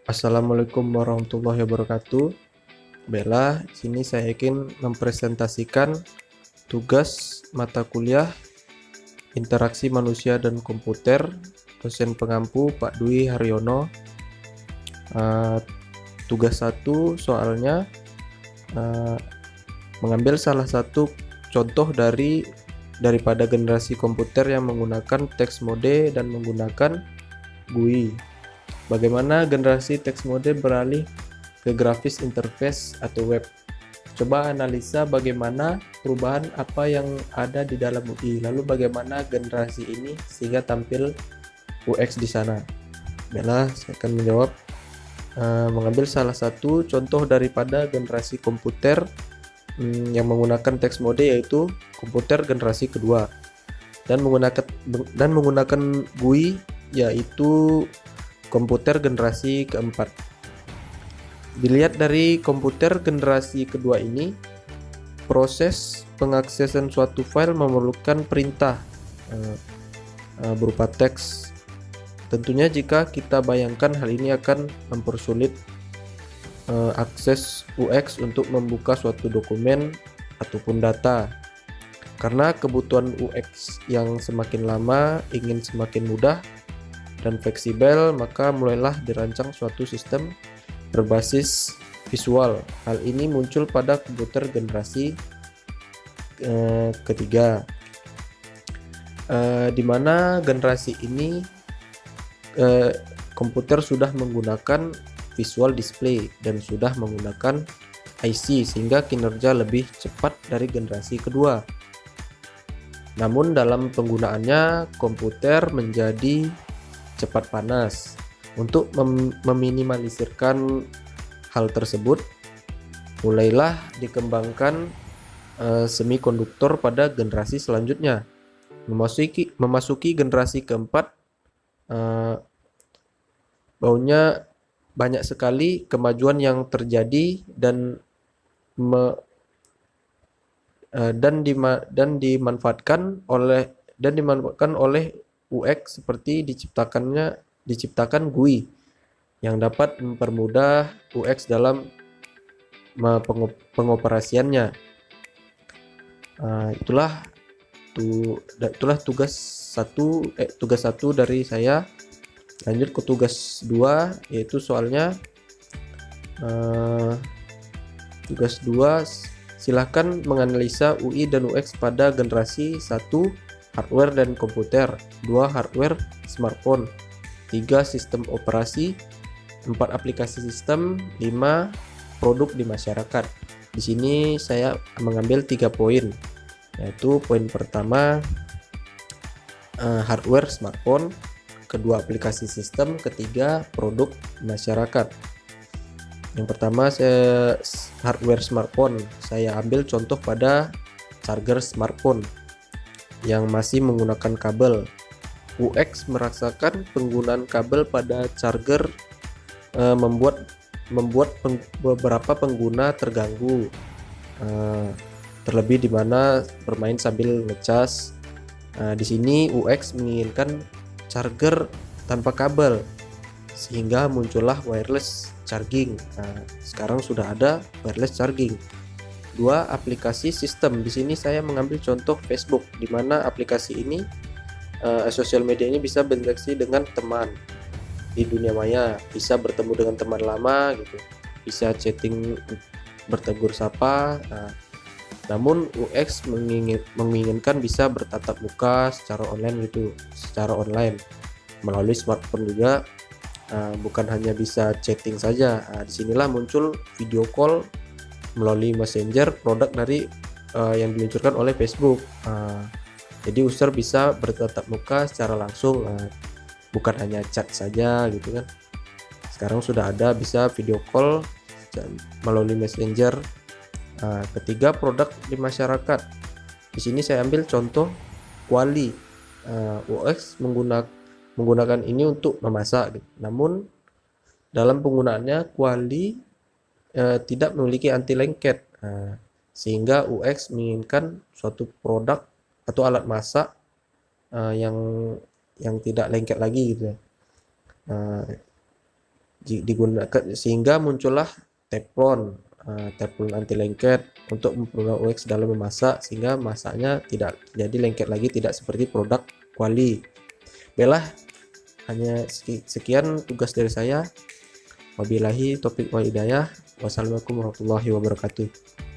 Assalamualaikum warahmatullahi wabarakatuh. Bella, sini saya ingin mempresentasikan tugas mata kuliah Interaksi Manusia dan Komputer, dosen pengampu Pak Dwi Haryono. Uh, Tugas 1 soalnya mengambil salah satu contoh daripada generasi komputer yang menggunakan text mode dan menggunakan GUI. Bagaimana generasi text mode beralih ke grafis interface atau web. Coba analisa bagaimana perubahan apa yang ada di dalam UI, lalu bagaimana generasi ini sehingga tampil UX di sana. Bella, saya akan menjawab mengambil salah satu contoh daripada generasi komputer yang menggunakan text mode, yaitu komputer generasi kedua, dan menggunakan GUI, yaitu komputer generasi keempat. Dilihat dari komputer generasi kedua ini, proses pengaksesan suatu file memerlukan perintah berupa teks. Tentunya jika kita bayangkan hal ini akan mempersulit akses UX untuk membuka suatu dokumen ataupun data. Karena kebutuhan UX yang semakin lama ingin semakin mudah dan fleksibel, maka mulailah dirancang suatu sistem berbasis visual. Hal ini muncul pada komputer generasi ketiga, di mana generasi ini komputer sudah menggunakan visual display dan sudah menggunakan IC sehingga kinerja lebih cepat dari generasi kedua. Namun dalam penggunaannya komputer menjadi cepat panas. Untuk meminimalisirkan hal tersebut, mulailah dikembangkan semikonduktor pada generasi selanjutnya. Memasuki generasi keempat, baunya banyak sekali kemajuan yang terjadi dan dimanfaatkan oleh UX seperti diciptakan GUI yang dapat mempermudah UX dalam pengoperasiannya. Itulah tugas satu dari saya. Lanjut ke tugas 2, yaitu soalnya tugas 2, silahkan menganalisa UI dan UX pada generasi 1 hardware dan komputer, 2 hardware smartphone, 3 sistem operasi, 4 aplikasi sistem, 5 produk di masyarakat. Di sini saya mengambil 3 poin, yaitu poin pertama hardware smartphone, kedua aplikasi sistem, ketiga produk masyarakat. Yang pertama hardware smartphone, saya ambil contoh pada charger smartphone yang masih menggunakan kabel. UX merasakan penggunaan kabel pada charger membuat beberapa pengguna terganggu, terlebih di mana bermain sambil ngecas. Di sini UX menginginkan charger tanpa kabel sehingga muncullah wireless charging. Sekarang sudah ada wireless charging. 2 aplikasi sistem, di sini saya mengambil contoh Facebook, di mana aplikasi ini sosial media ini bisa berinteraksi dengan teman di dunia maya, bisa bertemu dengan teman lama gitu, bisa chatting, bertegur sapa. Namun UX menginginkan bisa bertatap muka secara online melalui smartphone juga, bukan hanya bisa chatting saja. Disinilah muncul video call melalui Messenger, produk dari yang diluncurkan oleh Facebook. Jadi user bisa bertatap muka secara langsung, bukan hanya chat saja gitu kan. Sekarang sudah ada bisa video call melalui Messenger. Ketiga produk di masyarakat. Di sini saya ambil contoh Kuali. UX menggunakan ini untuk memasak gitu. Namun dalam penggunaannya Kuali tidak memiliki anti lengket, sehingga UX menginginkan suatu produk atau alat masak yang tidak lengket lagi gitu ya. digunakan sehingga muncullah teflon, teflon anti lengket untuk mempermudah UX dalam memasak, sehingga masaknya tidak jadi lengket lagi, tidak seperti produk kuali. Baiklah, hanya sekian tugas dari saya. Wabillahi taufiq wal hidayah. Wassalamualaikum warahmatullahi wabarakatuh.